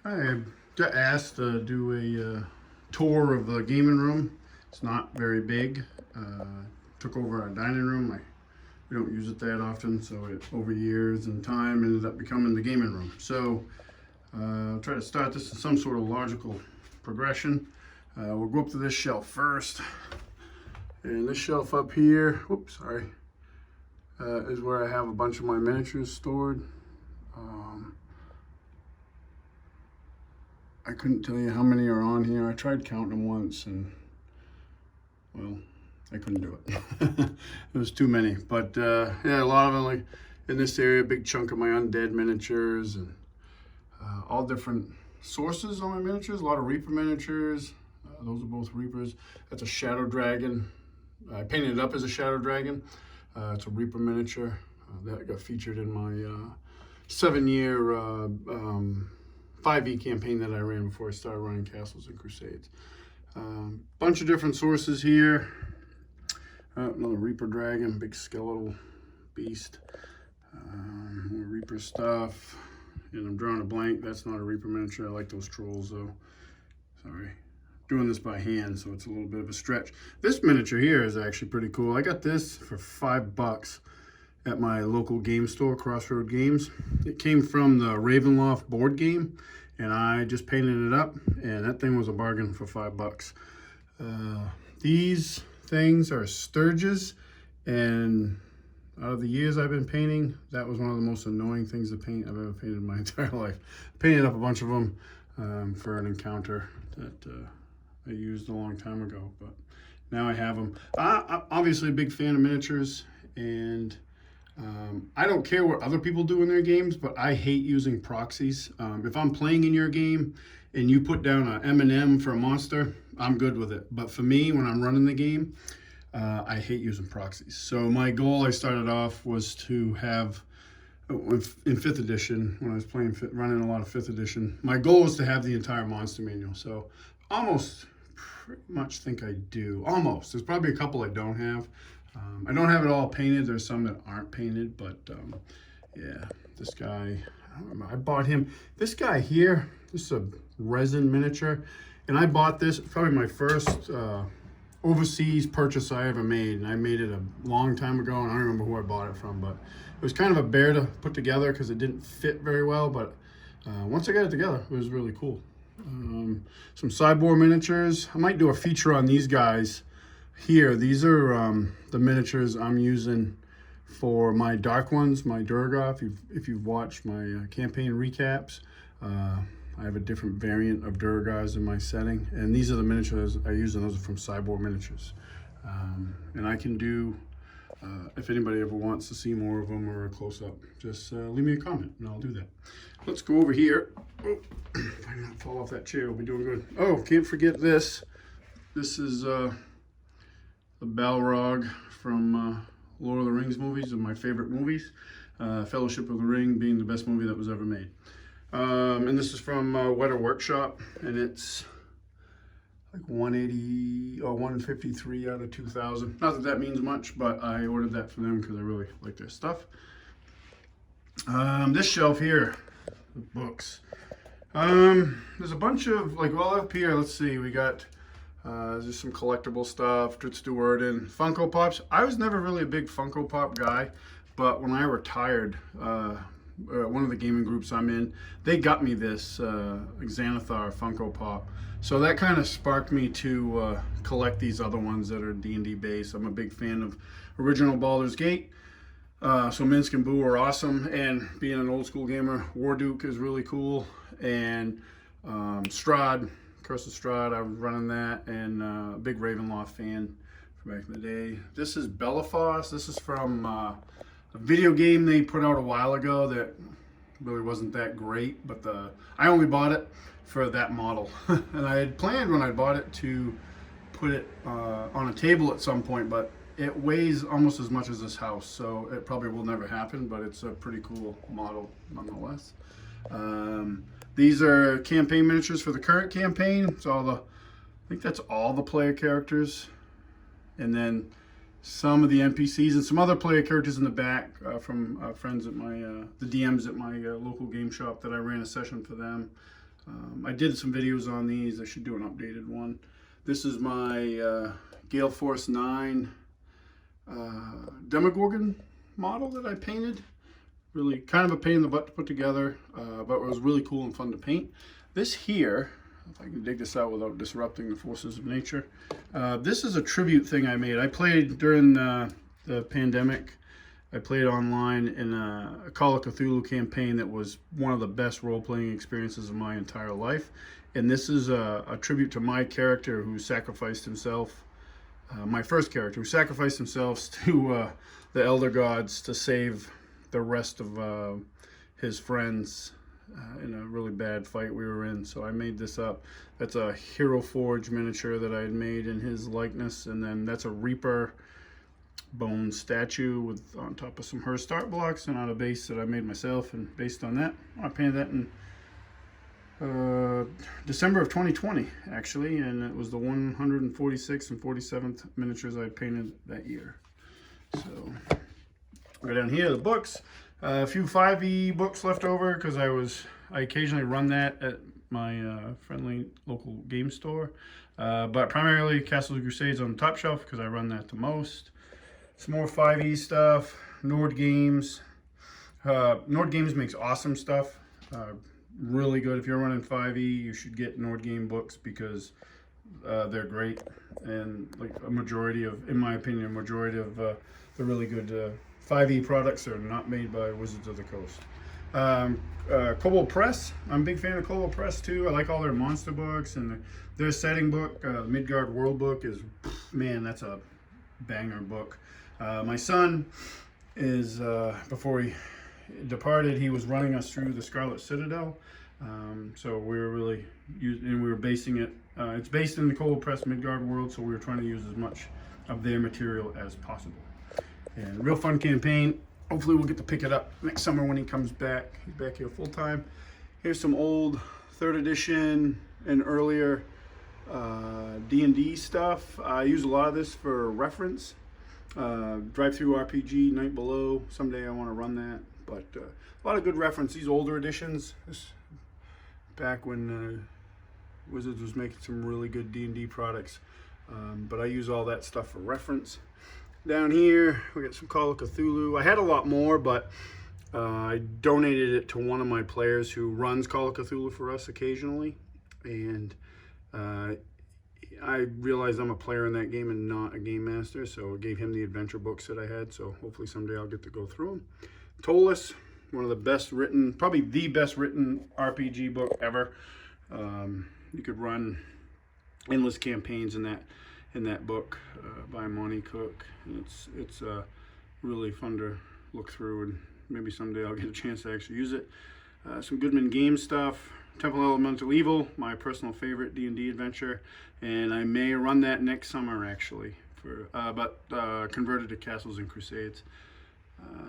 I got asked to do a tour of the gaming room. It's not very big. Took over our dining room. We don't use it that often, so it over years and time ended up becoming the gaming room. So I'll try to start this in some sort of logical progression. We'll go up to this shelf first, and this shelf up here, whoops, sorry, is where I have a bunch of my miniatures stored. I couldn't tell you how many are on here. I tried counting them once and, well, I couldn't do it. It was too many. But yeah, a lot of them, like in this area, a big chunk of my undead miniatures and all different sources on my miniatures. A lot of Reaper miniatures. Those are both Reapers. That's a Shadow Dragon. I painted it up as a Shadow Dragon. It's a Reaper miniature. That got featured in my 7-year 5e campaign that I ran before I started running Castles and Crusades. Bunch of different sources here. Another Reaper Dragon, big skeletal beast. More Reaper stuff. And I'm drawing a blank. That's not a Reaper miniature. I like those trolls though. Sorry. Doing this by hand, so it's a little bit of a stretch. This miniature here is actually pretty cool. I got this for $5 at my local game store, Crossroad Games. It came from the Ravenloft board game, and I just painted it up, and that thing was a bargain for $5. These things are Sturges, and out of the years I've been painting, that was one of the most annoying things to paint I've ever painted in my entire life. I painted up a bunch of them for an encounter that I used a long time ago, but now I have them. I'm obviously a big fan of miniatures, and I don't care what other people do in their games, but I hate using proxies. If I'm playing in your game and you put down an M&M for a monster, I'm good with it. But for me, when I'm running the game, I hate using proxies. So my goal, I started off, was to have, in 5th edition, when I was playing, running a lot of 5th edition, my goal was to have the entire monster manual. So almost pretty much think I do. Almost. There's probably a couple I don't have. I don't have it all painted. There's some that aren't painted, but yeah, this guy, I don't remember. I bought him. This guy here, this is a resin miniature, and I bought this, probably my first overseas purchase I ever made, and I made it a long time ago, and I don't remember who I bought it from, but it was kind of a bear to put together because it didn't fit very well, but once I got it together, it was really cool. Some Cyborg miniatures. I might do a feature on these guys here. These are the miniatures I'm using for my Dark Ones, my Durgar. If you've watched my campaign recaps, I have a different variant of Durgars in my setting, and these are the miniatures I use, and those are from Cyborg Miniatures. And I can do, if anybody ever wants to see more of them or a close-up, just leave me a comment and I'll do that. Let's go over here. Oh, if I don't fall off that chair, we'll be doing good. Oh, can't forget this. This is the Balrog from Lord of the Rings movies, and my favorite movies. Fellowship of the Ring being the best movie that was ever made. And this is from Weta Workshop, and it's like 180 or 153 out of 2,000. Not that that means much, but I ordered that for them because I really like their stuff. This shelf here, the books. There's a bunch of, like, well, up here, let's see, we got there's some collectible stuff, Dritz Stewart, and Funko Pops. I was never really a big Funko Pop guy, but when I retired, one of the gaming groups I'm in, they got me this Xanathar Funko Pop. So that kind of sparked me to collect these other ones that are D&D based. I'm a big fan of original Baldur's Gate. So Minsk and Boo are awesome, and being an old school gamer, Warduke is really cool, and Strahd, Curse of Strahd, I was running that, and a big Ravenloft fan from back in the day. This is Bellafoss. This is from a video game they put out a while ago that really wasn't that great, but I only bought it for that model. And I had planned when I bought it to put it on a table at some point, but it weighs almost as much as this house, so it probably will never happen, but it's a pretty cool model nonetheless. These are campaign miniatures for the current campaign. It's all I think that's all the player characters, and then some of the NPCs and some other player characters in the back from friends at my, the DMs at my local game shop that I ran a session for them. I did some videos on these. I should do an updated one. This is my Gale Force 9 Demogorgon model that I painted. Really kind of a pain in the butt to put together, but it was really cool and fun to paint. This here, if I can dig this out without disrupting the forces of nature, this is a tribute thing I made. I played during the pandemic. I played online in a Call of Cthulhu campaign that was one of the best role-playing experiences of my entire life. And this is a tribute to my character who sacrificed himself, my first character, who sacrificed himself to the Elder Gods to save the rest of his friends in a really bad fight we were in. So I made this up. That's a Hero Forge miniature that I had made in his likeness. And then that's a Reaper bone statue with on top of some Hearst art blocks and on a base that I made myself. And based on that, I painted that in December of 2020 actually, and it was the 146th and 47th miniatures I painted that year. So go down here, the books, a few 5e books left over because I occasionally run that at my friendly local game store, but primarily Castles and Crusades on the top shelf because I run that the most. Some more 5e stuff, Nord Games. Nord Games makes awesome stuff. Really good. If you're running 5e, you should get Nord Game books because they're great. And like a majority of, in my opinion, a majority of the really good 5e products are not made by Wizards of the Coast. Kobold Press. I'm a big fan of Kobold Press too. I like all their monster books, and their setting book, Midgard World book, is, man, that's a banger book. My son is, before he departed, he was running us through the Scarlet Citadel. So we were really using, we were basing it, it's based in the Kobold Press Midgard World, so we were trying to use as much of their material as possible. And real fun campaign. Hopefully we'll get to pick it up next summer when he comes back. He's back here full time. Here's some old 3rd edition and earlier D&D stuff. I use a lot of this for reference. Drive-Thru RPG, Night Below. Someday I want to run that. But a lot of good reference. These older editions, this, back when Wizards was making some really good D&D products. But I use all that stuff for reference. Down here, we got some Call of Cthulhu. I had a lot more, but I donated it to one of my players who runs Call of Cthulhu for us occasionally. And I realized I'm a player in that game and not a game master, so I gave him the adventure books that I had. So hopefully someday I'll get to go through them. Ptolus, one of the best written, probably the best written RPG book ever. You could run endless campaigns in that book by Monty Cook, and it's really fun to look through, and maybe someday I'll get a chance to actually use it. Some Goodman Games stuff, Temple Elemental Evil, my personal favorite D&D adventure, and I may run that next summer actually, for but converted to Castles and Crusades.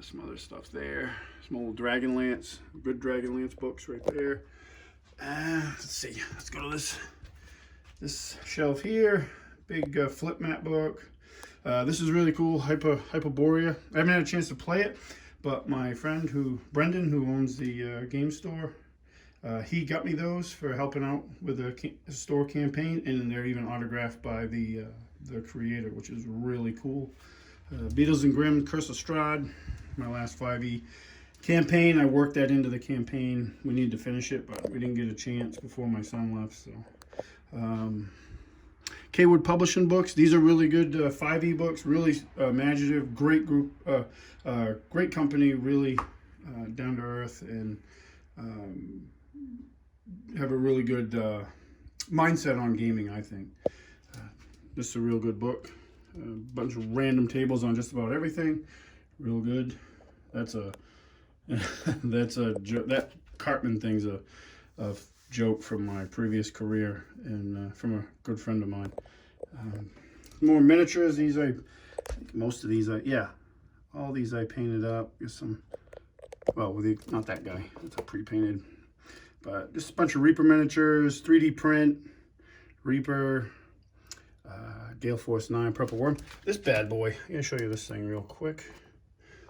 Some other stuff there, some old Dragonlance, good Dragonlance books right there. Let's see, let's go to this shelf here. Big flip map book. This is really cool, Hyperborea. I haven't had a chance to play it, but my friend Brendan, who owns the game store, he got me those for helping out with the store campaign, and they're even autographed by the creator, which is really cool. Beatles and Grimm, Curse of Strahd, my last 5e campaign. I worked that into the campaign. We needed to finish it, but we didn't get a chance before my son left. So, Kwood Publishing books. These are really good 5e books. Really imaginative, great group, great company. Really down to earth, and have a really good mindset on gaming, I think. This is a real good book. A bunch of random tables on just about everything. Real good. That's a that Cartman thing's a joke from my previous career, and from a good friend of mine. More miniatures. These most of these all these I painted up. Just some, well, with not that guy. It's a pre-painted, but just a bunch of Reaper miniatures, 3D print, Reaper. Gale Force 9 Purple Worm. This bad boy, I'm going to show you this thing real quick.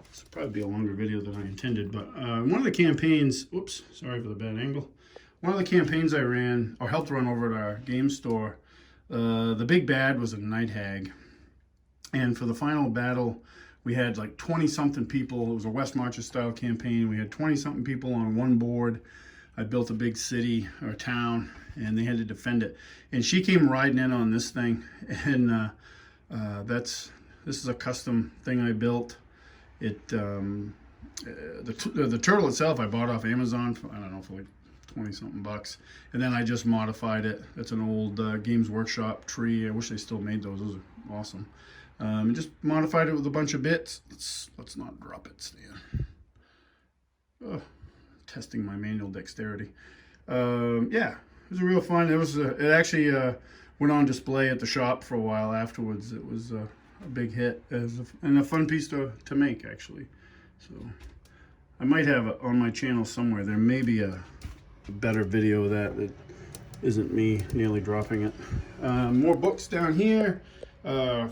This will probably be a longer video than I intended, but one of the campaigns, oops, sorry for the bad angle. one of the campaigns I ran or helped run over at our game store, the big bad was a night hag. And for the final battle, we had like 20 something people. It was a West Marches style campaign. We had 20 something people on one board. I built a big city or town, and they had to defend it. And she came riding in on this thing, and this is a custom thing I built. It the turtle itself I bought off Amazon for, I don't know, for like 20 something bucks, and then I just modified it. It's an old Games Workshop tree. I wish they still made those. Those are awesome. And just modified it with a bunch of bits. Let's not drop it, Stan. Oh, testing my manual dexterity. Yeah, it was real fun. It actually went on display at the shop for a while afterwards. It was a big hit and a fun piece to make, actually. So I might have it on my channel somewhere. There may be a better video of that isn't me nearly dropping it. More books down here.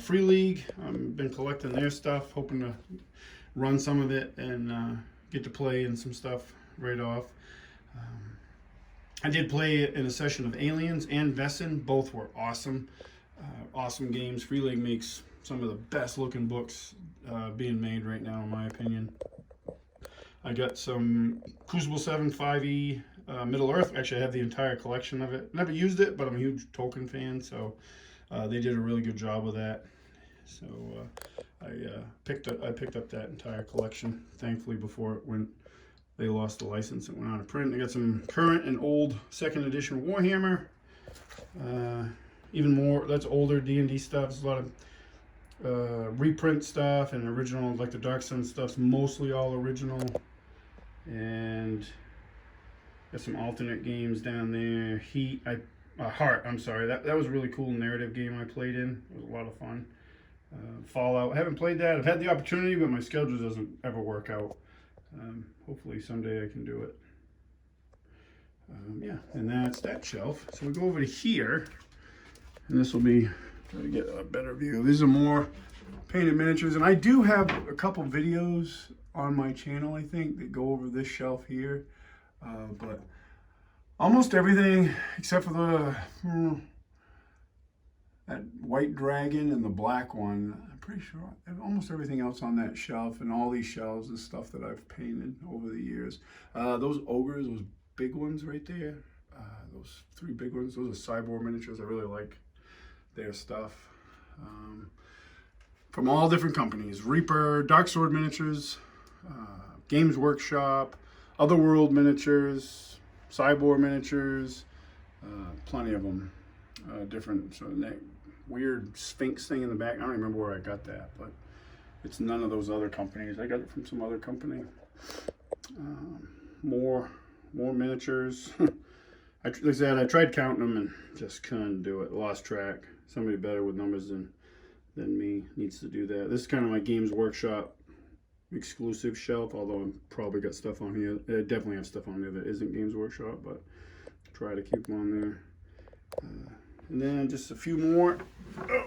Free League, I've been collecting their stuff, hoping to run some of it and get to play in some stuff right off. I did play in a session of Aliens and Vesson. Both were awesome. Awesome games. Free League makes some of the best looking books being made right now, in my opinion. I got some Crucible 7 5e Middle Earth. Actually, I have the entire collection of it. Never used it, but I'm a huge Tolkien fan, so they did a really good job with that. So I picked up that entire collection, thankfully, before they lost the license. It went out of print. I got some current and old 2nd edition Warhammer. Even more, that's older D&D stuff. There's a lot of reprint stuff and original, like the Dark Sun stuff's mostly all original. And got some alternate games down there. Heart, I'm sorry. That was a really cool narrative game I played in. It was a lot of fun. Fallout, I haven't played that. I've had the opportunity, but my schedule doesn't ever work out. Hopefully someday I can do it. Yeah, and that's that shelf. So we go over to here, and this will be, try to get a better view. These are more painted miniatures, and I do have a couple videos on my channel, I think, that go over this shelf here. But almost everything except for that white dragon and the black one, I'm pretty sure almost everything else on that shelf and all these shelves is stuff that I've painted over the years. Those ogres, those big ones right there, those 3 big ones, those are Cyborg miniatures. I really like their stuff. From all different companies: Reaper, Dark Sword Miniatures, Games Workshop, Otherworld Miniatures, Cyborg Miniatures, plenty of them. Different sort of weird Sphinx thing in the back. I don't remember where I got that, but it's none of those other companies. I got it from some other company. More miniatures. Like I said, I tried counting them and just couldn't do it. Lost track. Somebody better with numbers than me needs to do that. This is kind of my Games Workshop exclusive shelf, although I've probably got stuff on here. I definitely have stuff on there that isn't Games Workshop, but try to keep them on there. And then just a few more. Oh,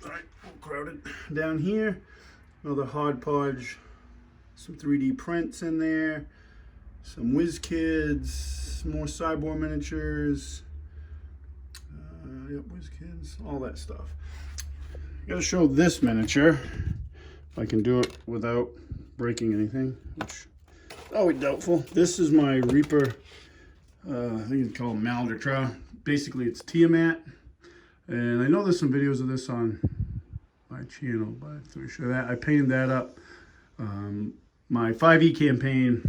all right, all crowded. Down here, another hodgepodge, some 3D prints in there, some WizKids, more Cyborg miniatures. Yep, WizKids, all that stuff. Gotta show this miniature, if I can do it without breaking anything, which always doubtful. This is my Reaper, I think it's called Maldra. Basically, it's Tiamat, and I know there's some videos of this on my channel, but to show that, I painted that up. My 5e campaign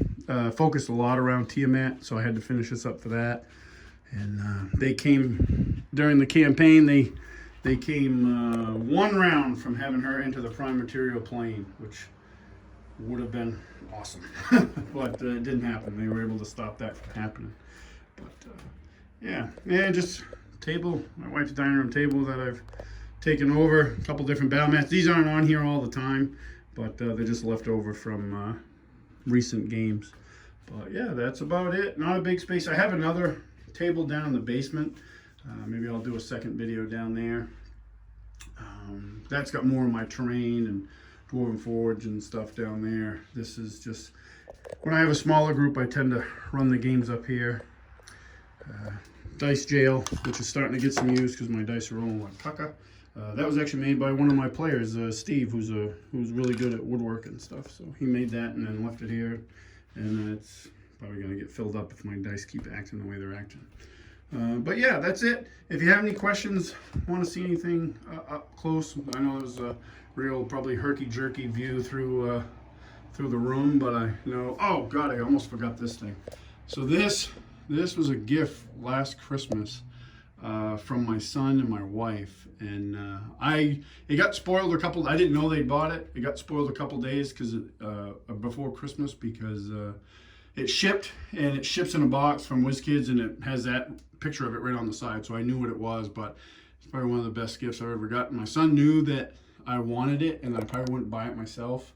focused a lot around Tiamat, so I had to finish this up for that. And they came during the campaign. They came 1 round from having her into the prime material plane, which would have been awesome, but it didn't happen. They were able to stop that from happening. But yeah, just table, my wife's dining room table that I've taken over. A couple different battle mats. These aren't on here all the time, but they're just left over from recent games. But yeah, that's about it. Not a big space. I have another table down in the basement. Maybe I'll do a second video down there. That's got more of my terrain and Dwarven Forge and stuff down there. This is just, when I have a smaller group, I tend to run the games up here. dice jail, which is starting to get some use because my dice are rolling like caca. That was actually made by one of my players, Steve, who's really good at woodwork and stuff. So he made that and then left it here, and it's probably gonna get filled up if my dice keep acting the way they're acting. But yeah, that's it. If you have any questions, want to see anything up close, I know there's a real probably herky-jerky view through the room, but I know, oh God, I almost forgot this thing. So this was a gift last Christmas from my son and my wife, and it got spoiled I didn't know they bought it. It got spoiled a couple days before Christmas because it shipped, and it ships in a box from WizKids, and it has that picture of it right on the side, so I knew what it was. But it's probably one of the best gifts I've ever gotten. My son knew that I wanted it, and I probably wouldn't buy it myself,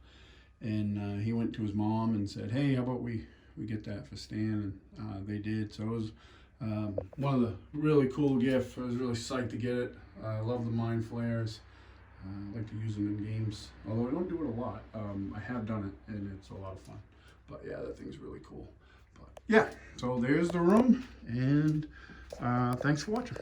and he went to his mom and said, hey, how about we get that for Stan, and they did. So it was one of the really cool gifts. I was really psyched to get it. I love the Mind Flayers. I like to use them in games, although I don't do it a lot. I have done it, and it's a lot of fun. But yeah, that thing's really cool. But yeah, so there's the room, and thanks for watching.